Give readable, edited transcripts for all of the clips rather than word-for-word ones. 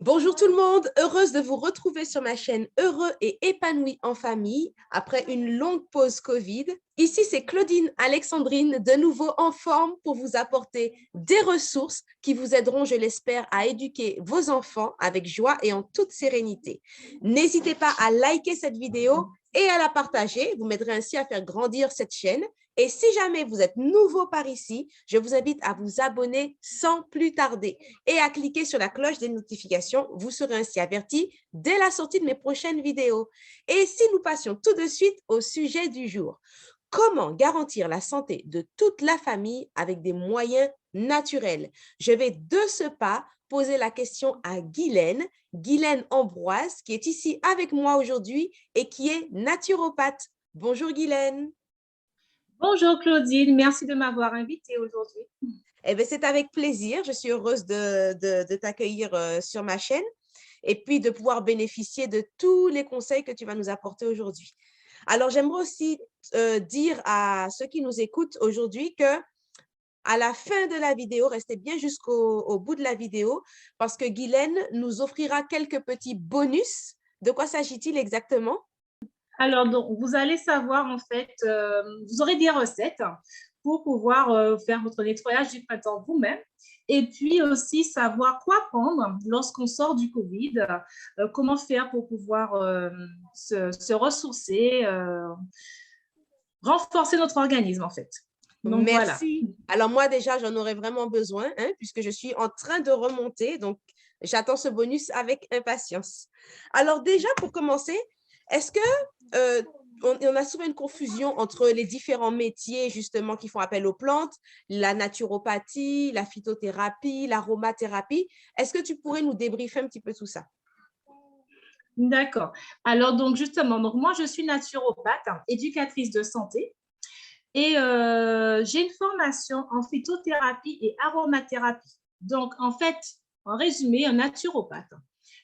Bonjour tout le monde, heureuse de vous retrouver sur ma chaîne Heureux et épanoui en famille après une longue pause Covid. Ici, c'est Claudine Alexandrine, de nouveau en forme pour vous apporter des ressources qui vous aideront, je l'espère, à éduquer vos enfants avec joie et en toute sérénité. N'hésitez pas à liker cette vidéo et à la partager. Vous m'aiderez ainsi à faire grandir cette chaîne. Et si jamais vous êtes nouveau par ici, je vous invite à vous abonner sans plus tarder et à cliquer sur la cloche des notifications. Vous serez ainsi averti dès la sortie de mes prochaines vidéos. Et si nous passions tout de suite au sujet du jour, comment garantir la santé de toute la famille avec des moyens naturels? Je vais de ce pas poser la question à Guylaine Ambroise, qui est ici avec moi aujourd'hui et qui est naturopathe. Bonjour Guylaine. Bonjour Claudine, merci de m'avoir invitée aujourd'hui. Eh bien, c'est avec plaisir. Je suis heureuse de t'accueillir sur ma chaîne et puis de pouvoir bénéficier de tous les conseils que tu vas nous apporter aujourd'hui. Alors, j'aimerais aussi dire à ceux qui nous écoutent aujourd'hui que à la fin de la vidéo, restez bien jusqu'au bout de la vidéo parce que Guylaine nous offrira quelques petits bonus. De quoi s'agit-il exactement? Alors, donc, vous allez savoir en fait, vous aurez des recettes pour pouvoir faire votre nettoyage du printemps vous-même et puis aussi savoir quoi prendre lorsqu'on sort du Covid, comment faire pour pouvoir se ressourcer, renforcer notre organisme en fait. Donc voilà. Merci. Alors moi déjà, j'en aurais vraiment besoin puisque je suis en train de remonter. Donc, j'attends ce bonus avec impatience. Alors déjà, pour commencer, est-ce que on a souvent une confusion entre les différents métiers justement qui font appel aux plantes, la naturopathie, la phytothérapie, l'aromathérapie. Est-ce que tu pourrais nous débriefer un petit peu tout ça? D'accord. Alors donc justement, donc moi je suis naturopathe, éducatrice de santé. Et j'ai une formation en phytothérapie et aromathérapie. Donc, en fait, en résumé, un naturopathe.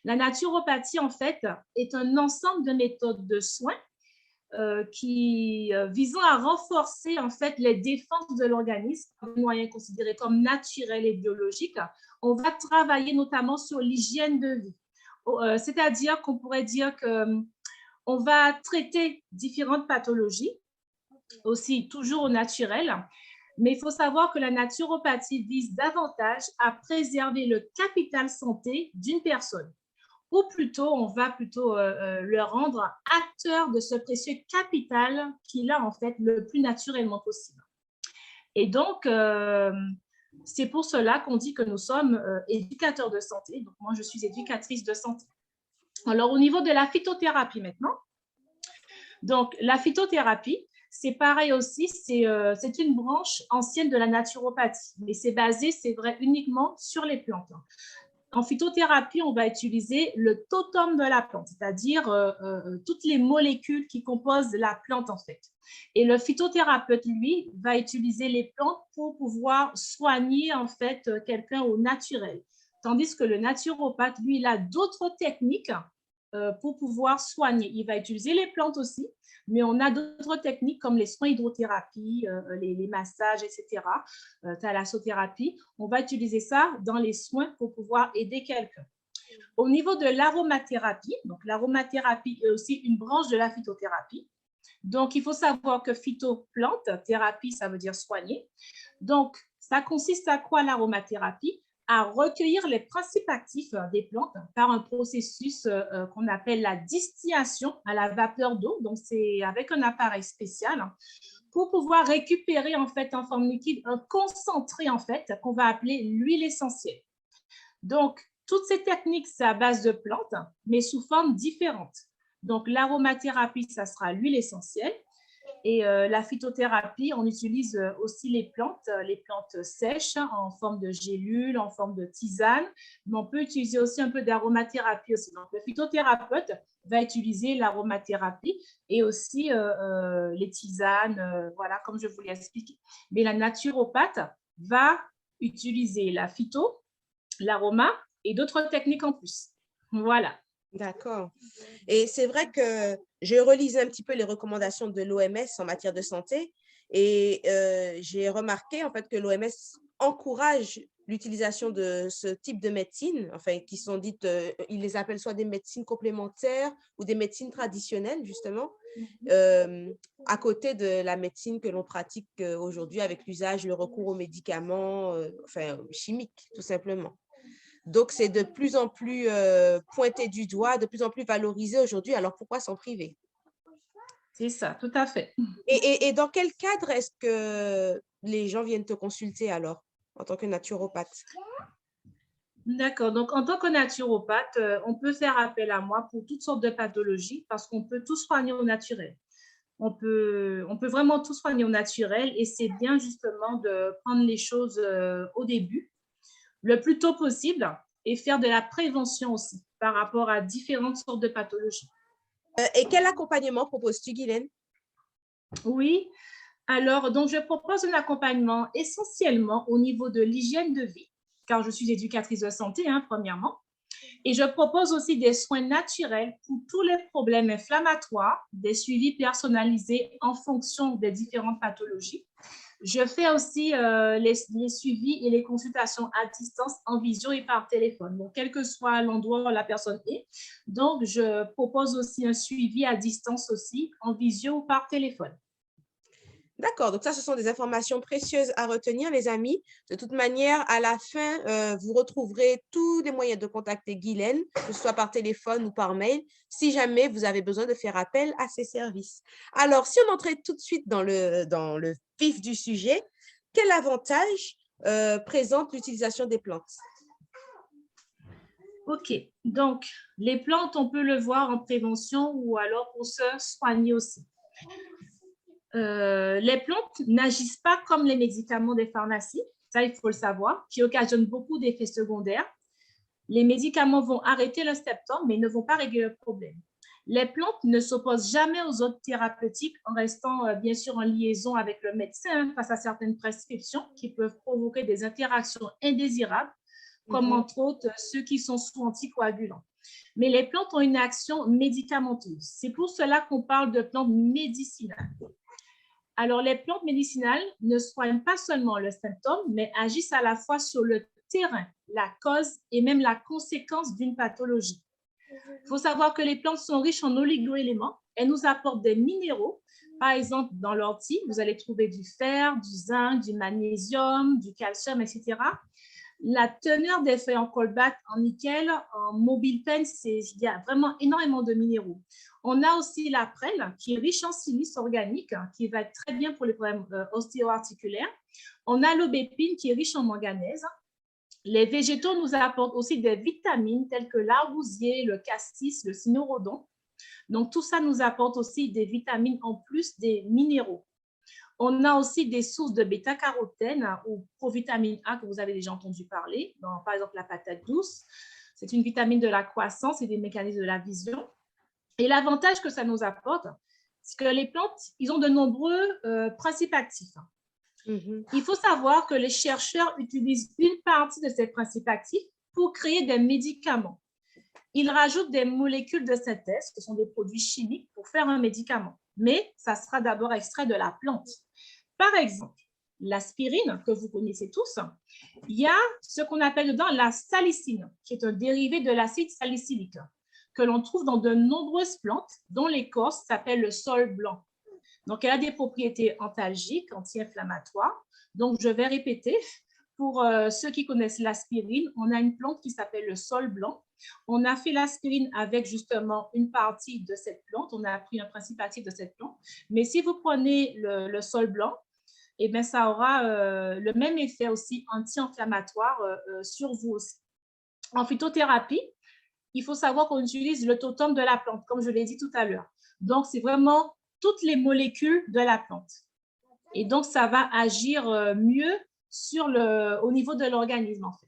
La naturopathie, en fait, est un ensemble de méthodes de soins visant à renforcer, en fait, les défenses de l'organisme, des moyens considérés comme naturels et biologiques. On va travailler notamment sur l'hygiène de vie. C'est-à-dire qu'on pourrait dire qu'on va traiter différentes pathologies, aussi toujours au naturel. Mais il faut savoir que la naturopathie vise davantage à préserver le capital santé d'une personne. Ou plutôt, on va plutôt le rendre acteur de ce précieux capital qu'il a en fait le plus naturellement possible. Et donc, c'est pour cela qu'on dit que nous sommes éducateurs de santé. Donc, moi, je suis éducatrice de santé. Alors, au niveau de la phytothérapie maintenant, donc la phytothérapie, c'est pareil aussi, c'est une branche ancienne de la naturopathie, mais c'est basé, c'est vrai, uniquement sur les plantes. En phytothérapie, on va utiliser le totem de la plante, c'est-à-dire toutes les molécules qui composent la plante en fait. Et le phytothérapeute, lui, va utiliser les plantes pour pouvoir soigner en fait quelqu'un au naturel. Tandis que le naturopathe, lui, il a d'autres techniques pour pouvoir soigner. Il va utiliser les plantes aussi, mais on a d'autres techniques comme les soins hydrothérapie, les massages, etc., thalassothérapie. On va utiliser ça dans les soins pour pouvoir aider quelqu'un. Au niveau de l'aromathérapie, donc l'aromathérapie est aussi une branche de la phytothérapie. Donc, il faut savoir que phyto-plante, thérapie, ça veut dire soigner. Donc, ça consiste à quoi l'aromathérapie? À recueillir les principes actifs des plantes par un processus qu'on appelle la distillation à la vapeur d'eau. Donc, c'est avec un appareil spécial pour pouvoir récupérer en fait en forme liquide un concentré en fait qu'on va appeler l'huile essentielle. Donc, toutes ces techniques, c'est à base de plantes, mais sous forme différentes. Donc, l'aromathérapie, ça sera l'huile essentielle. Et la phytothérapie, on utilise aussi les plantes sèches en forme de gélules, en forme de tisane, mais on peut utiliser aussi un peu d'aromathérapie aussi. Donc, le phytothérapeute va utiliser l'aromathérapie et aussi les tisanes, voilà, comme je vous l'ai expliqué. Mais la naturopathe va utiliser la phyto, l'aroma et d'autres techniques en plus. Voilà. D'accord. Et c'est vrai que je relisais un petit peu les recommandations de l'OMS en matière de santé et j'ai remarqué en fait que l'OMS encourage l'utilisation de ce type de médecine, enfin, qui sont dites, ils les appellent soit des médecines complémentaires ou des médecines traditionnelles, justement, à côté de la médecine que l'on pratique aujourd'hui avec l'usage, le recours aux médicaments, enfin, chimiques, tout simplement. Donc, c'est de plus en plus pointé du doigt, de plus en plus valorisé aujourd'hui. Alors, pourquoi s'en priver? C'est ça, tout à fait. Et dans quel cadre est-ce que les gens viennent te consulter alors, en tant que naturopathe? D'accord. Donc, en tant que naturopathe, on peut faire appel à moi pour toutes sortes de pathologies parce qu'on peut tout soigner au naturel. On peut vraiment tout soigner au naturel et c'est bien justement de prendre les choses au début, le plus tôt possible et faire de la prévention aussi par rapport à différentes sortes de pathologies. Et quel accompagnement proposes-tu, Guylaine? Oui, alors, donc je propose un accompagnement essentiellement au niveau de l'hygiène de vie, car je suis éducatrice de santé, hein, premièrement. Et je propose aussi des soins naturels pour tous les problèmes inflammatoires, des suivis personnalisés en fonction des différentes pathologies. Je fais aussi les suivis et les consultations à distance en visio et par téléphone, donc quel que soit l'endroit où la personne est. Donc, je propose aussi un suivi à distance aussi en visio ou par téléphone. D'accord, donc ça, ce sont des informations précieuses à retenir, les amis. De toute manière, à la fin, vous retrouverez tous les moyens de contacter Guylaine, que ce soit par téléphone ou par mail, si jamais vous avez besoin de faire appel à ses services. Alors, si on entrait tout de suite dans le vif du sujet, quel avantage présente l'utilisation des plantes? OK, donc les plantes, on peut le voir en prévention ou alors pour se soigner aussi. Les plantes n'agissent pas comme les médicaments des pharmacies, ça il faut le savoir, qui occasionnent beaucoup d'effets secondaires. Les médicaments vont arrêter le symptôme, mais ne vont pas régler le problème. Les plantes ne s'opposent jamais aux autres thérapeutiques en restant bien sûr en liaison avec le médecin face à certaines prescriptions qui peuvent provoquer des interactions indésirables, comme entre autres ceux qui sont sous anticoagulants. Mais les plantes ont une action médicamenteuse. C'est pour cela qu'on parle de plantes médicinales. Alors, les plantes médicinales ne soignent pas seulement le symptôme, mais agissent à la fois sur le terrain, la cause et même la conséquence d'une pathologie. Il faut savoir que les plantes sont riches en oligo-éléments. Elles nous apportent des minéraux. Par exemple, dans l'ortie, vous allez trouver du fer, du zinc, du magnésium, du calcium, etc. La teneur des feuilles en colbate, en nickel, en mobile pen, il y a vraiment énormément de minéraux. On a aussi la prêle qui est riche en silice organique, qui va être très bien pour les problèmes ostéo-articulaires. On a l'aubépine qui est riche en manganèse. Les végétaux nous apportent aussi des vitamines telles que l'argousier, le cassis, le cynorrhodon. Donc, tout ça nous apporte aussi des vitamines en plus des minéraux. On a aussi des sources de bêta-carotène ou provitamine A que vous avez déjà entendu parler, dans, par exemple la patate douce. C'est une vitamine de la croissance et des mécanismes de la vision. Et l'avantage que ça nous apporte, c'est que les plantes, ils ont de nombreux principes actifs. Il faut savoir que les chercheurs utilisent une partie de ces principes actifs pour créer des médicaments. Ils rajoutent des molécules de synthèse, ce sont des produits chimiques, pour faire un médicament. Mais ça sera d'abord extrait de la plante. Par exemple, l'aspirine, que vous connaissez tous, il y a ce qu'on appelle dedans la salicine, qui est un dérivé de l'acide salicylique, que l'on trouve dans de nombreuses plantes, dont l'écorce s'appelle le sol blanc. Donc, elle a des propriétés antalgiques, anti-inflammatoires. Donc, je vais répéter. Pour ceux qui connaissent l'aspirine, on a une plante qui s'appelle le sol blanc. On a fait l'aspirine avec justement une partie de cette plante. On a pris un principe actif de cette plante. Mais si vous prenez le sol blanc, eh bien, ça aura le même effet aussi anti-inflammatoire sur vous aussi. En phytothérapie, il faut savoir qu'on utilise le totem de la plante, comme je l'ai dit tout à l'heure. Donc, c'est vraiment toutes les molécules de la plante. Et donc, ça va agir mieux au niveau de l'organisme, en fait.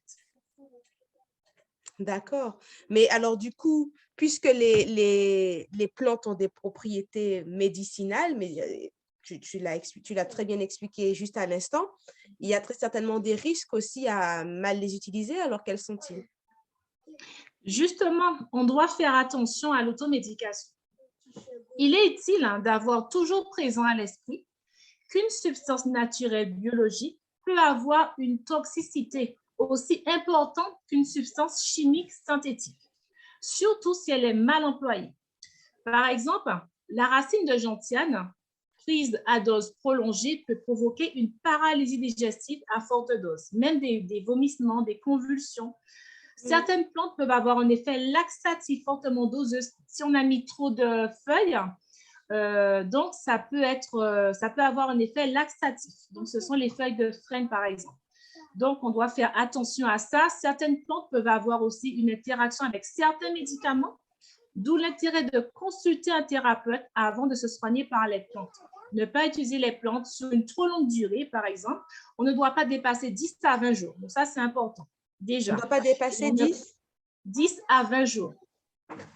D'accord. Mais alors, du coup, puisque les plantes ont des propriétés médicinales, mais tu l'as très bien expliqué juste à l'instant, il y a très certainement des risques aussi à mal les utiliser. Alors, quels sont-ils? Justement, on doit faire attention à l'automédication. Il est utile d'avoir toujours présent à l'esprit qu'une substance naturelle biologique peut avoir une toxicité aussi importante qu'une substance chimique synthétique, surtout si elle est mal employée. Par exemple, la racine de gentiane, prise à dose prolongée, peut provoquer une paralysie digestive à forte dose, même des vomissements, des convulsions. Certaines plantes peuvent avoir un effet laxatif fortement doseux si on a mis trop de feuilles. Donc, ça peut avoir un effet laxatif. Donc, ce sont les feuilles de frêne, par exemple. Donc, on doit faire attention à ça. Certaines plantes peuvent avoir aussi une interaction avec certains médicaments, d'où l'intérêt de consulter un thérapeute avant de se soigner par les plantes. Ne pas utiliser les plantes sur une trop longue durée, par exemple. On ne doit pas dépasser 10 à 20 jours. Donc, ça, c'est important. Déjà. On ne doit pas dépasser 10? 10 à 20 jours.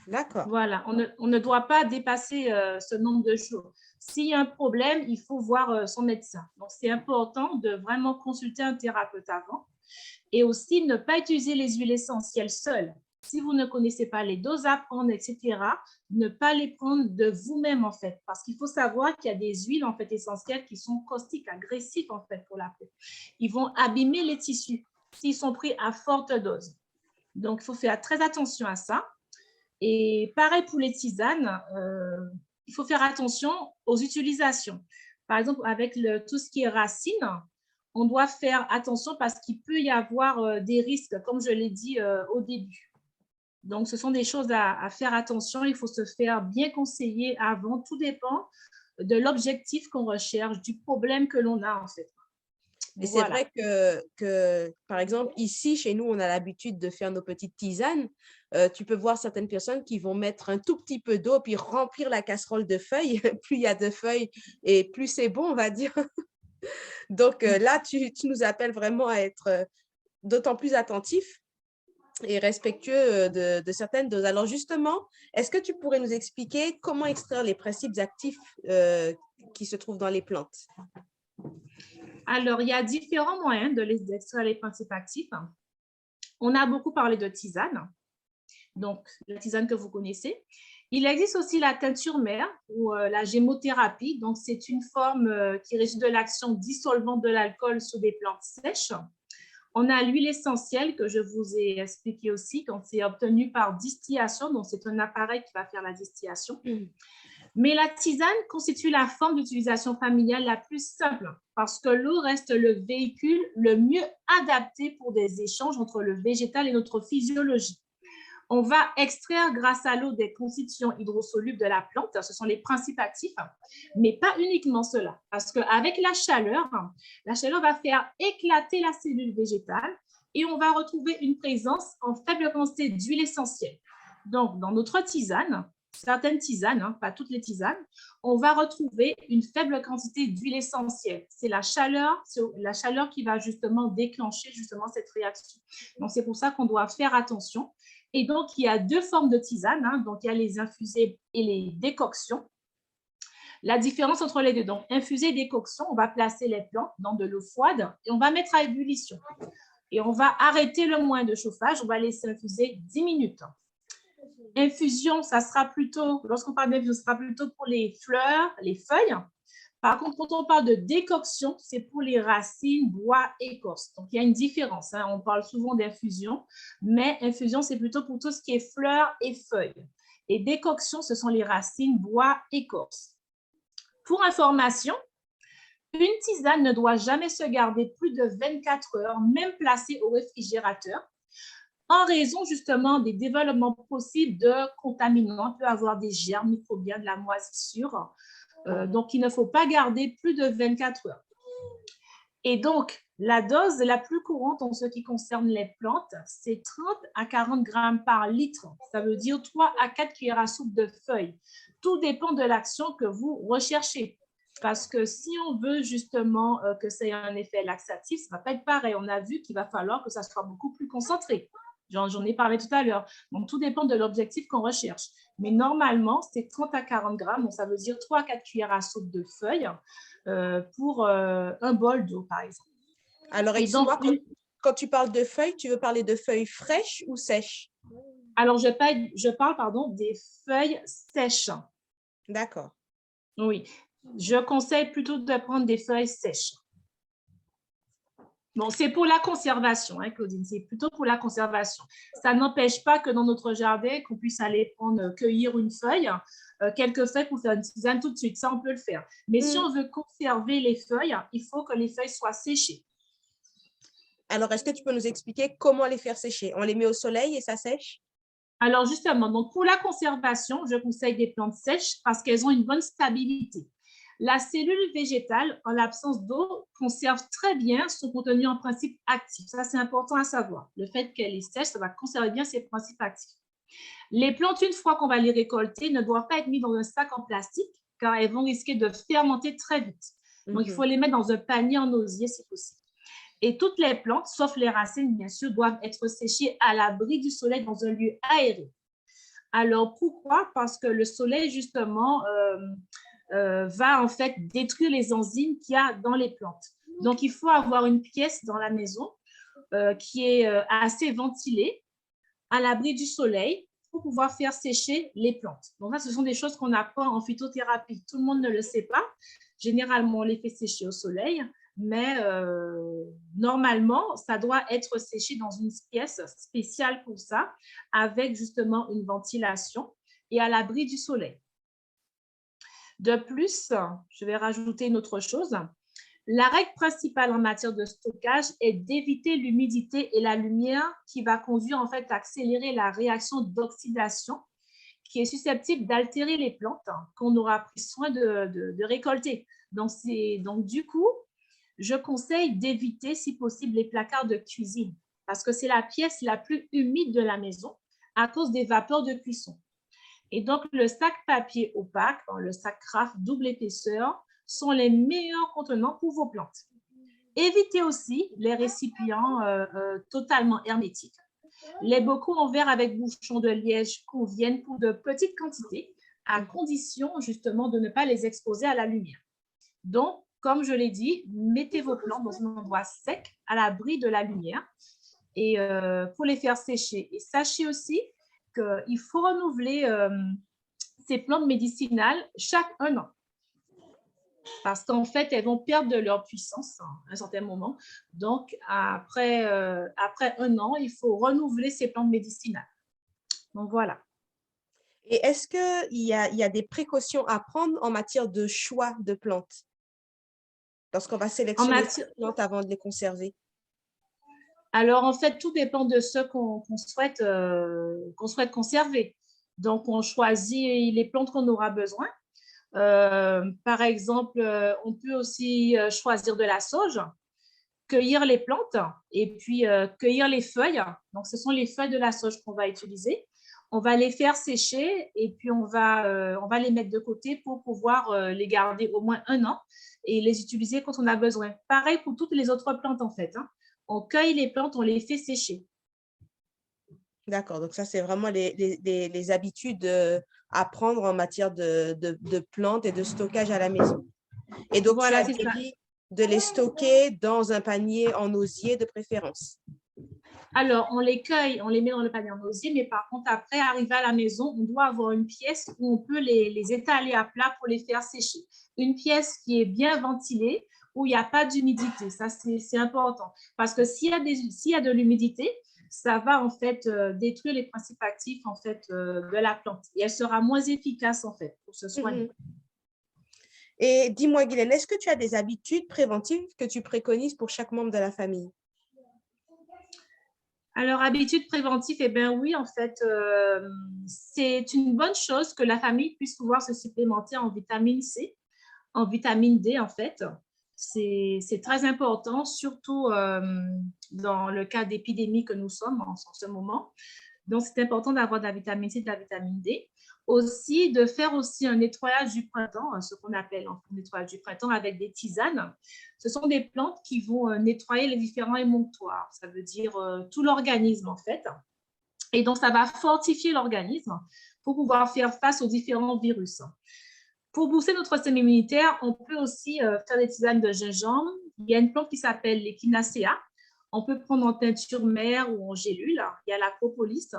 D'accord. Voilà, on ne doit pas dépasser ce nombre de jours. S'il y a un problème, il faut voir son médecin. Donc, c'est important de vraiment consulter un thérapeute avant et aussi ne pas utiliser les huiles essentielles seules. Si vous ne connaissez pas les doses à prendre, etc., ne pas les prendre de vous-même, en fait, parce qu'il faut savoir qu'il y a des huiles, en fait, essentielles qui sont caustiques, agressives, en fait, pour la peau. Ils vont abîmer les tissus s'ils sont pris à forte dose. Donc, il faut faire très attention à ça. Et pareil pour les tisanes, il faut faire attention aux utilisations. Par exemple, avec tout ce qui est racines, on doit faire attention parce qu'il peut y avoir des risques, comme je l'ai dit au début. Donc, ce sont des choses à faire attention. Il faut se faire bien conseiller avant. Tout dépend de l'objectif qu'on recherche, du problème que l'on a, en fait. Et c'est vrai que, par exemple, ici, chez nous, on a l'habitude de faire nos petites tisanes. Tu peux voir certaines personnes qui vont mettre un tout petit peu d'eau puis remplir la casserole de feuilles. Plus il y a de feuilles et plus c'est bon, on va dire. Donc là, tu nous appelles vraiment à être d'autant plus attentifs et respectueux de certaines doses. Alors justement, est-ce que tu pourrais nous expliquer comment extraire les principes actifs qui se trouvent dans les plantes? Alors, il y a différents moyens d'extraire les principes actifs. On a beaucoup parlé de tisane, donc la tisane que vous connaissez. Il existe aussi la teinture mère ou la gémothérapie. Donc, c'est une forme qui résulte de l'action dissolvante de l'alcool sur des plantes sèches. On a l'huile essentielle que je vous ai expliqué aussi, quand c'est obtenu par distillation. Donc, c'est un appareil qui va faire la distillation. Mais la tisane constitue la forme d'utilisation familiale la plus simple parce que l'eau reste le véhicule le mieux adapté pour des échanges entre le végétal et notre physiologie. On va extraire grâce à l'eau des constituants hydrosolubles de la plante, ce sont les principes actifs, mais pas uniquement cela, parce qu'avec la chaleur va faire éclater la cellule végétale et on va retrouver une présence en faible quantité d'huile essentielle. Donc, dans notre tisane, certaines tisanes, pas toutes les tisanes, on va retrouver une faible quantité d'huile essentielle. C'est la chaleur qui va justement déclencher justement cette réaction. Donc, c'est pour ça qu'on doit faire attention. Et donc, il y a deux formes de tisanes. Donc, il y a les infusés et les décoctions. La différence entre les deux, donc infusé et décoction, on va placer les plantes dans de l'eau froide et on va mettre à ébullition. Et on va arrêter le moins de chauffage, on va laisser infuser 10 minutes. Infusion, ça sera plutôt, lorsqu'on parle d'infusion, ce sera plutôt pour les fleurs, les feuilles. Par contre, quand on parle de décoction, c'est pour les racines, bois, écorce. Donc, il y a une différence. On parle souvent d'infusion, mais infusion, c'est plutôt pour tout ce qui est fleurs et feuilles. Et décoction, ce sont les racines, bois, écorce. Pour information, une tisane ne doit jamais se garder plus de 24 heures, même placée au réfrigérateur, en raison justement des développements possibles de contaminants. On peut avoir des germes microbiens, de la moisissure. Donc, il ne faut pas garder plus de 24 heures. Et donc, la dose la plus courante en ce qui concerne les plantes, c'est 30 à 40 grammes par litre. Ça veut dire 3 à 4 cuillères à soupe de feuilles. Tout dépend de l'action que vous recherchez. Parce que si on veut justement que ça ait un effet laxatif, ça ne va pas être pareil. On a vu qu'il va falloir que ça soit beaucoup plus concentré. J'en ai parlé tout à l'heure. Donc, tout dépend de l'objectif qu'on recherche. Mais normalement, c'est 30 à 40 grammes. Donc, ça veut dire 3 à 4 cuillères à soupe de feuilles pour un bol d'eau, par exemple. Alors, excuse-moi, quand tu parles de feuilles, tu veux parler de feuilles fraîches ou sèches? Alors, je parle des feuilles sèches. D'accord. Oui. Je conseille plutôt de prendre des feuilles sèches. Bon, c'est pour la conservation, hein, Claudine, c'est plutôt pour la conservation. Ça n'empêche pas que dans notre jardin, qu'on puisse aller cueillir une feuille, quelques feuilles pour faire une tisane tout de suite, ça on peut le faire. Mais si on veut conserver les feuilles, il faut que les feuilles soient séchées. Alors, est-ce que tu peux nous expliquer comment les faire sécher? On les met au soleil et ça sèche? Alors justement, donc pour la conservation, je conseille des plantes sèches parce qu'elles ont une bonne stabilité. La cellule végétale, en l'absence d'eau, conserve très bien son contenu en principe actif. Ça, c'est important à savoir. Le fait qu'elle est sèche, ça va conserver bien ses principes actifs. Les plantes, une fois qu'on va les récolter, ne doivent pas être mises dans un sac en plastique car elles vont risquer de fermenter très vite. Donc, il faut les mettre dans un panier en osier si possible. Et toutes les plantes, sauf les racines, bien sûr, doivent être séchées à l'abri du soleil dans un lieu aéré. Alors, pourquoi? Parce que le soleil, justement, va en fait détruire les enzymes qu'il y a dans les plantes. Donc, il faut avoir une pièce dans la maison qui est assez ventilée, à l'abri du soleil, pour pouvoir faire sécher les plantes. Donc, ça, ce sont des choses qu'on apprend en phytothérapie. Tout le monde ne le sait pas. Généralement, on les fait sécher au soleil, mais normalement, ça doit être séché dans une pièce spéciale pour ça, avec justement une ventilation et à l'abri du soleil. De plus, je vais rajouter une autre chose. La règle principale en matière de stockage est d'éviter l'humidité et la lumière qui va conduire en fait à accélérer la réaction d'oxydation qui est susceptible d'altérer les plantes qu'on aura pris soin de récolter. Donc, du coup, je conseille d'éviter, si possible, les placards de cuisine parce que c'est la pièce la plus humide de la maison à cause des vapeurs de cuisson. Et donc, le sac papier opaque, le sac Kraft double épaisseur, sont les meilleurs contenants pour vos plantes. Évitez aussi les récipients totalement hermétiques. Les bocaux en verre avec bouchon de liège conviennent pour de petites quantités, à condition justement de ne pas les exposer à la lumière. Donc, comme je l'ai dit, mettez vos plantes dans un endroit sec, à l'abri de la lumière, et pour les faire sécher. Et sachez aussi qu'il faut renouveler ces plantes médicinales chaque 1 an. Parce qu'en fait, elles vont perdre de leur puissance à un certain moment. Donc, après 1 an, il faut renouveler ces plantes médicinales. Donc, voilà. Et est-ce qu'il y a des précautions à prendre en matière de choix de plantes lorsqu'on va sélectionner les plantes avant de les conserver? Alors, en fait, tout dépend de ce qu'on souhaite conserver. Donc, on choisit les plantes qu'on aura besoin. Par exemple, on peut aussi choisir de la sauge, cueillir les plantes et puis cueillir les feuilles. Donc, ce sont les feuilles de la sauge qu'on va utiliser. On va les faire sécher et puis on va les mettre de côté pour pouvoir les garder au moins 1 an et les utiliser quand on a besoin. Pareil pour toutes les autres plantes, en fait. On cueille les plantes, on les fait sécher. D'accord, donc ça, c'est vraiment les habitudes à prendre en matière de plantes et de stockage à la maison. Et donc, voilà, tu as dit de les stocker dans un panier en osier de préférence. Alors, on les cueille, on les met dans le panier en osier, mais par contre, après, arrivé à la maison, on doit avoir une pièce où on peut les étaler à plat pour les faire sécher. Une pièce qui est bien ventilée, où il n'y a pas d'humidité. Ça, c'est important. Parce que s'il y a de l'humidité, ça va en fait détruire les principes actifs en fait, de la plante. Et elle sera moins efficace en fait pour se soigner. Et dis-moi, Guylaine, est-ce que tu as des habitudes préventives que tu préconises pour chaque membre de la famille? Alors, habitude préventive, eh bien oui, en fait, c'est une bonne chose que la famille puisse pouvoir se supplémenter en vitamine C, en vitamine D, en fait. C'est très important, surtout dans le cas d'épidémie que nous sommes en ce moment. Donc, c'est important d'avoir de la vitamine C et de la vitamine D. Aussi, de faire aussi un nettoyage du printemps, ce qu'on appelle un nettoyage du printemps avec des tisanes. Ce sont des plantes qui vont nettoyer les différents émonctoires. Ça veut dire tout l'organisme, en fait. Et donc, ça va fortifier l'organisme pour pouvoir faire face aux différents virus. Pour booster notre système immunitaire, on peut aussi faire des tisanes de gingembre. Il y a une plante qui s'appelle l'Echinacea. On peut prendre en teinture mère ou en gélule. Il y a la propolis.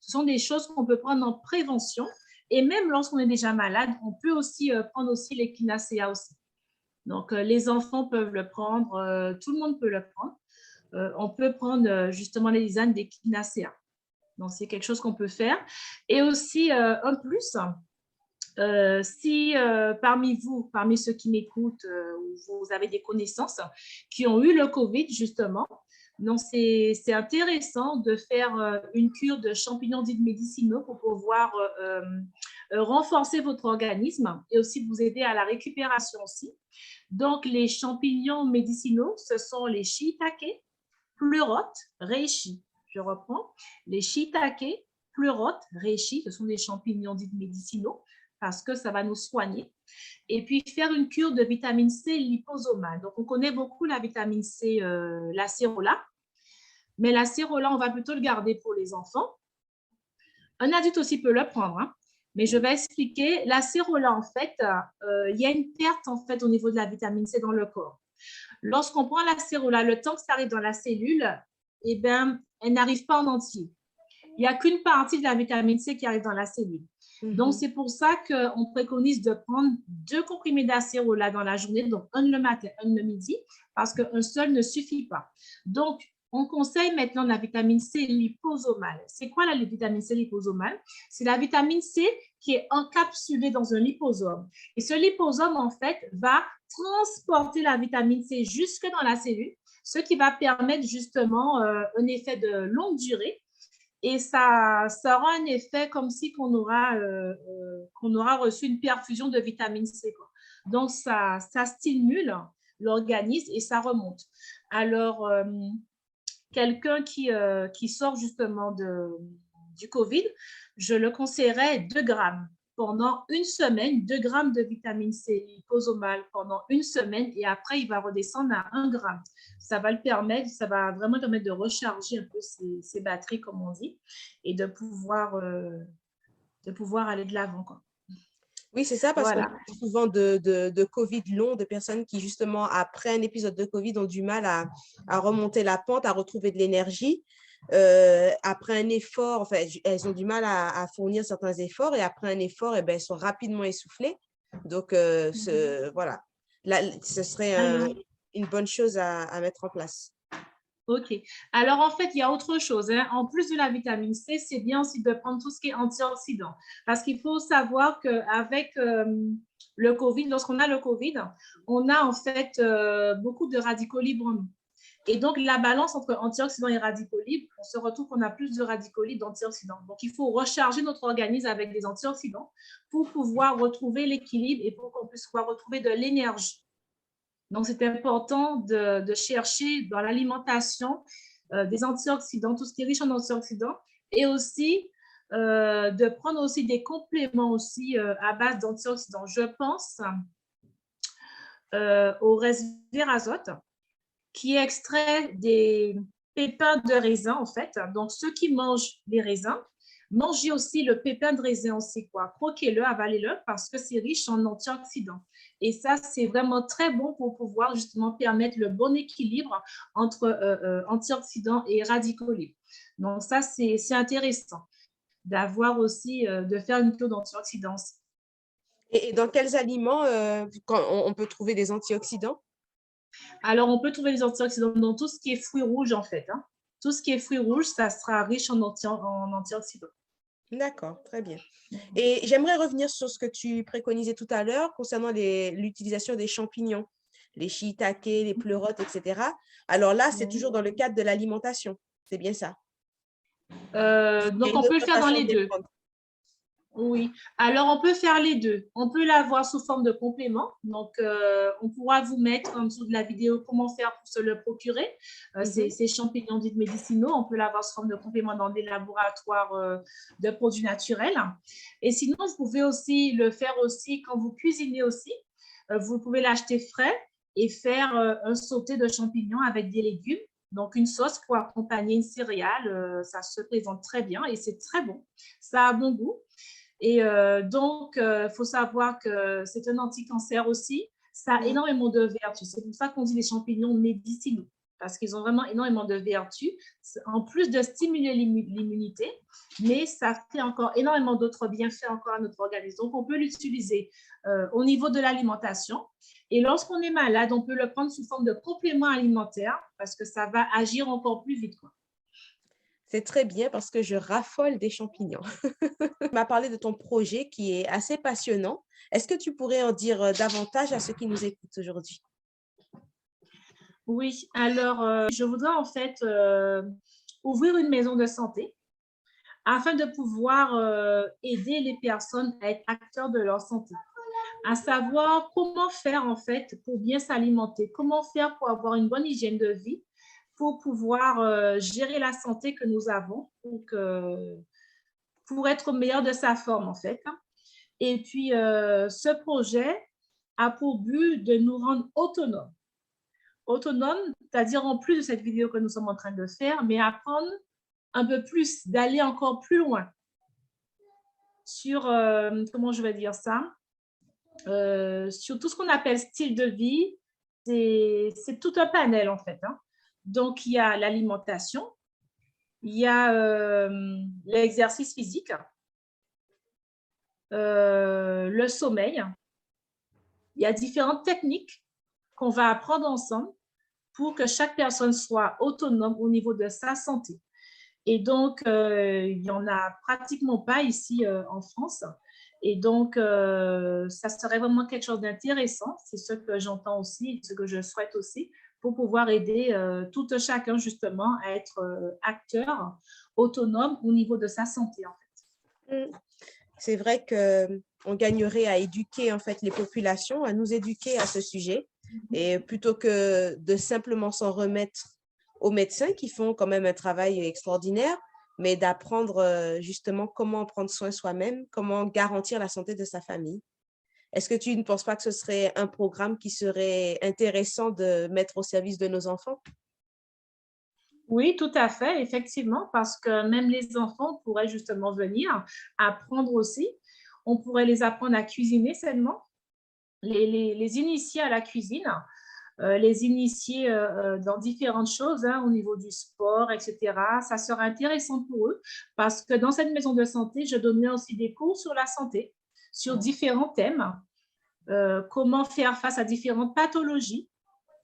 Ce sont des choses qu'on peut prendre en prévention. Et même lorsqu'on est déjà malade, on peut aussi prendre aussi l'Echinacea aussi. Donc, les enfants peuvent le prendre, tout le monde peut le prendre. on peut prendre justement les tisanes d'Echinacea. Donc, c'est quelque chose qu'on peut faire. Et aussi, un plus, si parmi vous, parmi ceux qui m'écoutent, vous avez des connaissances qui ont eu le COVID, justement, donc c'est intéressant de faire une cure de champignons dits médicinaux pour pouvoir renforcer votre organisme et aussi vous aider à la récupération aussi. Donc, les champignons médicinaux, ce sont les shiitake, pleurote, reishi. Je reprends. Les shiitake, pleurote, reishi, ce sont des champignons dits médicinaux parce que ça va nous soigner. Et puis, faire une cure de vitamine C liposomale. Donc, on connaît beaucoup la vitamine C, l'acérola, mais l'acérola, on va plutôt le garder pour les enfants. Un adulte aussi peut le prendre, hein. Mais je vais expliquer. L'acérola, en fait, il y a une perte en fait, au niveau de la vitamine C dans le corps. Lorsqu'on prend l'acérola, le temps que ça arrive dans la cellule, eh bien, elle n'arrive pas en entier. Il n'y a qu'une partie de la vitamine C qui arrive dans la cellule. Donc, c'est pour ça qu'on préconise de prendre 2 comprimés d'acérola dans la journée, donc un le matin, un le midi, parce qu'un seul ne suffit pas. Donc, on conseille maintenant la vitamine C liposomale. C'est quoi la vitamine C liposomale? C'est la vitamine C qui est encapsulée dans un liposome. Et ce liposome, en fait, va transporter la vitamine C jusque dans la cellule, ce qui va permettre justement un effet de longue durée. Et ça aura un effet comme si qu'on aura reçu une perfusion de vitamine C, quoi. Donc, ça stimule l'organisme et ça remonte. Alors, quelqu'un qui sort justement du COVID, je le conseillerais 2 grammes pendant une semaine, 2 grammes de vitamine C liposomale pendant une semaine et après, il va redescendre à 1 gramme. Ça va vraiment permettre de recharger un peu ses batteries, comme on dit, et de pouvoir aller de l'avant, quoi. Oui, c'est ça, parce qu'on Voilà. parle souvent de Covid long, de personnes qui, justement, après un épisode de Covid, ont du mal à remonter la pente, à retrouver de l'énergie. Après un effort, enfin, elles ont du mal à fournir certains efforts et après un effort, eh ben, elles sont rapidement essoufflées. Donc, voilà, là, ce serait Alors, une bonne chose à mettre en place. OK. Alors, en fait, il y a autre chose, hein. En plus de la vitamine C, c'est bien aussi de prendre tout ce qui est antioxydant. Parce qu'il faut savoir qu'avec le COVID, lorsqu'on a le COVID, on a en fait beaucoup de radicaux libres en nous. Et donc, la balance entre antioxydants et radicaux libres, on se retrouve qu'on a plus de radicaux libres d'antioxydants. Donc, il faut recharger notre organisme avec des antioxydants pour pouvoir retrouver l'équilibre et pour qu'on puisse pouvoir retrouver de l'énergie. Donc, c'est important de chercher dans l'alimentation des antioxydants, tout ce qui est riche en antioxydants, et aussi de prendre aussi des compléments aussi à base d'antioxydants. Je pense au resverazote, qui est extrait des pépins de raisin, en fait. Donc, ceux qui mangent les raisins, mangez aussi le pépin de raisin aussi, quoi. Croquez-le, avalez-le, parce que c'est riche en antioxydants. Et ça, c'est vraiment très bon pour pouvoir justement permettre le bon équilibre entre antioxydants et radicaux libres. Donc, ça, c'est intéressant d'avoir aussi, de faire une cure d'antioxydants. Et dans quels aliments on peut trouver des antioxydants? Alors, on peut trouver les antioxydants dans tout ce qui est fruits rouges, en fait, hein. Tout ce qui est fruits rouges, ça sera riche en antioxydants. D'accord, très bien. Et j'aimerais revenir sur ce que tu préconisais tout à l'heure concernant l'utilisation des champignons, les shiitake, les pleurotes, etc. Alors là, c'est toujours dans le cadre de l'alimentation. C'est bien ça. Il y a Donc, une on peut le autre faire dans façon les de les deux. prendre. Oui, alors on peut faire les deux. On peut l'avoir sous forme de complément. Donc, on pourra vous mettre en dessous de la vidéo comment faire pour se le procurer. Ces champignons dits médicinaux, on peut l'avoir sous forme de complément dans des laboratoires de produits naturels. Et sinon, vous pouvez aussi le faire aussi quand vous cuisinez aussi. Vous pouvez l'acheter frais et faire un sauté de champignons avec des légumes. Donc, une sauce pour accompagner une céréale, ça se présente très bien et c'est très bon. Ça a bon goût. Et donc, il faut savoir que c'est un anti-cancer aussi. Ça a énormément de vertus. C'est pour ça qu'on dit les champignons médicinaux. parce qu'ils ont vraiment énormément de vertus, en plus de stimuler l'immunité, mais ça fait encore énormément d'autres bienfaits encore à notre organisme. Donc, on peut l'utiliser au niveau de l'alimentation. Et lorsqu'on est malade, on peut le prendre sous forme de complément alimentaire parce que ça va agir encore plus vite, quoi. C'est très bien parce que je raffole des champignons. Tu m'as parlé de ton projet qui est assez passionnant. Est-ce que tu pourrais en dire davantage à ceux qui nous écoutent aujourd'hui? Oui, alors je voudrais en fait ouvrir une maison de santé afin de pouvoir aider les personnes à être acteurs de leur santé, à savoir comment faire en fait pour bien s'alimenter, comment faire pour avoir une bonne hygiène de vie, pour pouvoir gérer la santé que nous avons, pour être au meilleur de sa forme en fait. Et puis, ce projet a pour but de nous rendre autonomes. Autonomes, c'est-à-dire en plus de cette vidéo que nous sommes en train de faire, mais apprendre un peu plus, d'aller encore plus loin sur, comment je vais dire ça, sur tout ce qu'on appelle style de vie. C'est tout un panel en fait, hein. Donc, il y a l'alimentation, il y a l'exercice physique, le sommeil. Il y a différentes techniques qu'on va apprendre ensemble pour que chaque personne soit autonome au niveau de sa santé. Et donc, il n'y en a pratiquement pas ici en France. Et donc, ça serait vraiment quelque chose d'intéressant. C'est ce que j'entends aussi, ce que je souhaite aussi, pour pouvoir aider tout un chacun justement à être acteur autonome au niveau de sa santé, en fait. C'est vrai qu'on gagnerait à éduquer en fait les populations, à nous éduquer à ce sujet, et plutôt que de simplement s'en remettre aux médecins qui font quand même un travail extraordinaire, mais d'apprendre justement comment prendre soin soi-même, comment garantir la santé de sa famille. Est-ce que tu ne penses pas que ce serait un programme qui serait intéressant de mettre au service de nos enfants? Oui, tout à fait, effectivement, parce que même les enfants pourraient justement venir apprendre aussi. On pourrait les apprendre à cuisiner sainement, les initier à la cuisine, les initier dans différentes choses, hein, au niveau du sport, etc. Ça sera intéressant pour eux parce que dans cette maison de santé, je donnais aussi des cours sur la santé, sur différents thèmes, comment faire face à différentes pathologies.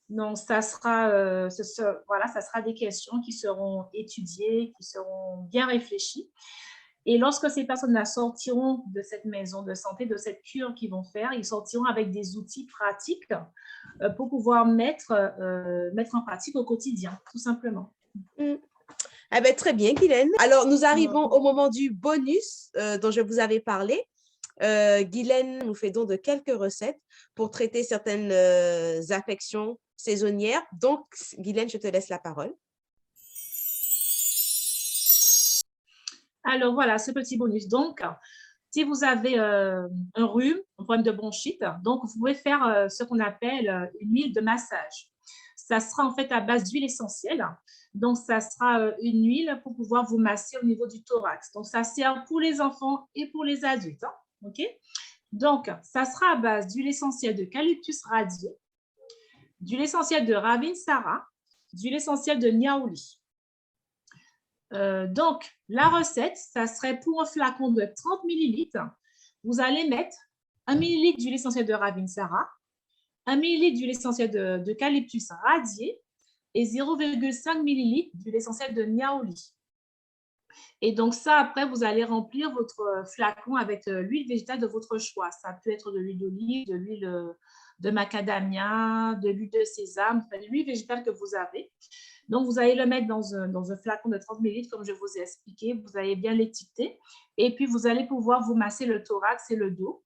Donc, voilà, ça sera des questions qui seront étudiées, qui seront bien réfléchies. Et lorsque ces personnes-là sortiront de cette maison de santé, de cette cure qu'ils vont faire, ils sortiront avec des outils pratiques pour pouvoir mettre en pratique au quotidien, tout simplement. Mm. Ah ben, très bien, Guylaine. Alors, nous arrivons au moment du bonus dont je vous avais parlé. Guylaine nous fait don de quelques recettes pour traiter certaines affections saisonnières. Donc, Guylaine, je te laisse la parole. Alors, voilà, ce petit bonus. Donc, si vous avez un rhume, un problème de bronchite, donc vous pouvez faire ce qu'on appelle une huile de massage. Ça sera en fait à base d'huile essentielle. Donc, ça sera une huile pour pouvoir vous masser au niveau du thorax. Donc, ça sert pour les enfants et pour les adultes. Hein? OK? Donc, ça sera à base d'huile essentielle d'eucalyptus radié, d'huile essentielle de Ravinsara, d'huile essentielle de Niaouli. Donc, la recette, ça serait pour un flacon de 30 millilitres. Vous allez mettre 1 millilitre d'huile essentielle de Ravinsara, 1 millilitre d'huile essentielle d'eucalyptus radié et 0,5 millilitres d'huile essentielle de Niaouli. Et donc ça, après, vous allez remplir votre flacon avec l'huile végétale de votre choix. Ça peut être de l'huile d'olive, de l'huile de macadamia, de l'huile de sésame, enfin, l'huile végétale que vous avez. Donc, vous allez le mettre dans un flacon de 30 ml, comme je vous ai expliqué. Vous allez bien l'étiqueter. Et puis, vous allez pouvoir vous masser le thorax et le dos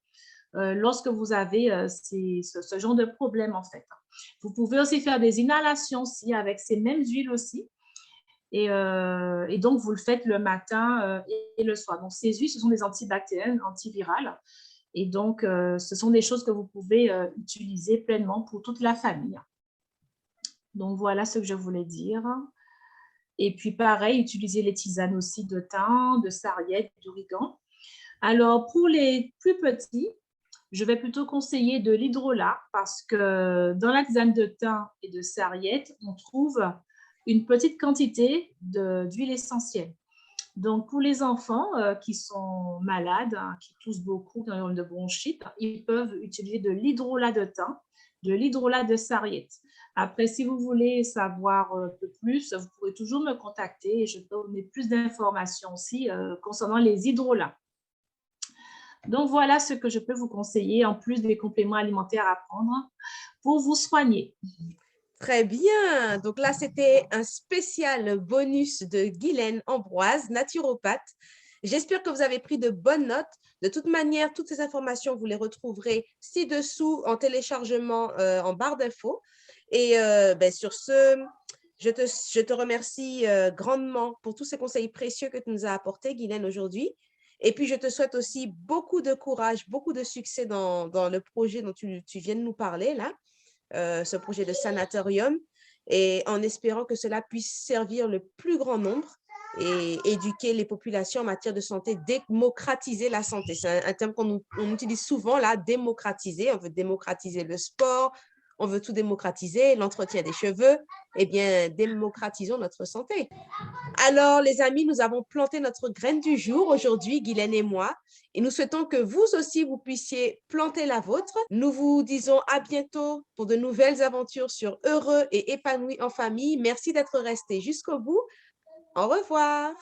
lorsque vous avez ce genre de problème, en fait. Vous pouvez aussi faire des inhalations aussi avec ces mêmes huiles aussi. Et donc, vous le faites le matin et le soir. Donc, ces huiles, ce sont des antibactériennes, antivirales. Et donc, ce sont des choses que vous pouvez utiliser pleinement pour toute la famille. Donc, voilà ce que je voulais dire. Et puis, pareil, utiliser les tisanes aussi de thym, de sarriette, d'origan. Alors, pour les plus petits, Je vais plutôt conseiller de l'hydrolat parce que dans la tisane de thym et de sarriette, on trouve une petite quantité d'huile essentielle. Donc, pour les enfants qui sont malades, hein, qui toussent beaucoup, qui ont de bronchite, ils peuvent utiliser de l'hydrolat de thym, de l'hydrolat de sarriette. Après, si vous voulez savoir un peu plus, vous pouvez toujours me contacter et je peux vous donner plus d'informations aussi concernant les hydrolats. Donc, voilà ce que je peux vous conseiller en plus des compléments alimentaires à prendre pour vous soigner. Très bien. Donc là, c'était un spécial bonus de Guylaine Ambroise, naturopathe. J'espère que vous avez pris de bonnes notes. De toute manière, toutes ces informations, vous les retrouverez ci-dessous en téléchargement en barre d'infos. Et sur ce, je te remercie grandement pour tous ces conseils précieux que tu nous as apportés, Guylaine, aujourd'hui. Et puis, je te souhaite aussi beaucoup de courage, beaucoup de succès dans le projet dont tu viens de nous parler, là. Ce projet de sanatorium et en espérant que cela puisse servir le plus grand nombre et éduquer les populations en matière de santé, démocratiser la santé. C'est un terme qu'on utilise souvent là, démocratiser. On veut démocratiser le sport, on veut tout démocratiser, l'entretien des cheveux. Eh bien, démocratisons notre santé. Alors, les amis, nous avons planté notre graine du jour aujourd'hui, Guylaine et moi, et nous souhaitons que vous aussi, vous puissiez planter la vôtre. Nous vous disons à bientôt pour de nouvelles aventures sur Heureux et épanoui en famille. Merci d'être restés jusqu'au bout. Au revoir.